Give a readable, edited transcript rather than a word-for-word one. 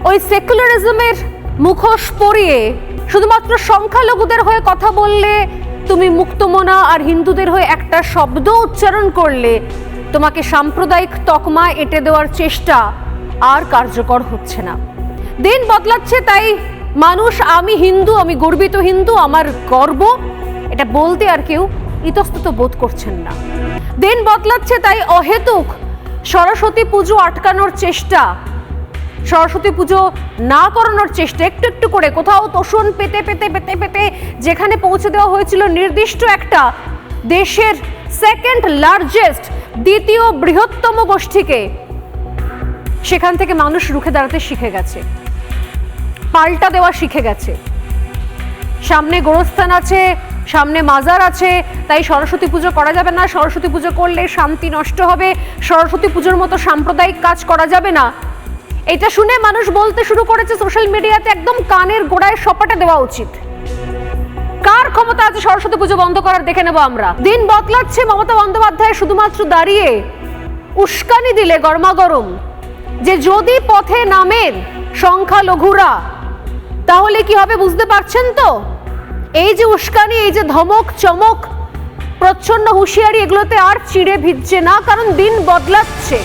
ওই সেকুলারিজমের মুখোশ পরিয়ে শুধুমাত্র সংখ্যালঘুদের হয়ে কথা বললে, তুমি মুক্তমনা আর হিন্দুদের হয়ে একটা শব্দ উচ্চারণ করলে তোমাকে সাম্প্রদায়িক তকমা এঁটে দেওয়ার চেষ্টা আর কার্যকর হচ্ছে না। দিন বদলাচ্ছে, তাই মানুষ আমি হিন্দু, আমি গর্বিত হিন্দু, আমার গর্ব, এটা বলতে আর কেউ ইতস্তত বোধ করছেন না। দিন বদলাচ্ছে, তাই অহেতুক সরস্বতী পুজো আটকানোর চেষ্টা, সরস্বতী পুজো না করানোর চেষ্টা, একটু একটু করে কোথাও তোষণ পেতে পেতে পেতে পেতে যেখানে পৌঁছে দেওয়া হয়েছিল নির্দিষ্ট একটা দেশের সেকেন্ড লার্জেস্ট, দ্বিতীয় বৃহত্তম গোষ্ঠীকে, সেখান থেকে মানুষ রুখে দাঁড়াতে শিখে গেছে, পাল্টা দেওয়া শিখে গেছে। সামনে গোরস্থান আছে, সামনে মাজার আছে, তাই সরস্বতী পুজো করা যাবে না, সরস্বতী পুজো করলে শান্তি নষ্ট হবে, সরস্বতী পুজোর মতো সাম্প্রদায়িক কাজ করা যাবে না। এটা শুনে মানুষ বলতে শুরু করেছে সোশ্যাল মিডিয়াতে, একদম কানের গোড়ায় সপাটে দেওয়া উচিত। কার ক্ষমতা আছে সরস্বতী পুজো বন্ধ করার দেখে নেব আমরা। দিন বদলাচ্ছে, মমতা বন্দ্যোপাধ্যায় শুধুমাত্র দাঁড়িয়ে উস্কানি দিলে গরমাগরম যে যদি পথে নামেন সংখ্যালঘুরা তাহলে কি হবে বুঝতে পারছেন তো? এই যে উস্কানি, এই যে ধমক চমক, প্রচ্ছন্ন হুঁশিয়ারি, এগুলোতে আর চিড়ে ভিজছে না, কারণ দিন বদলাচ্ছে।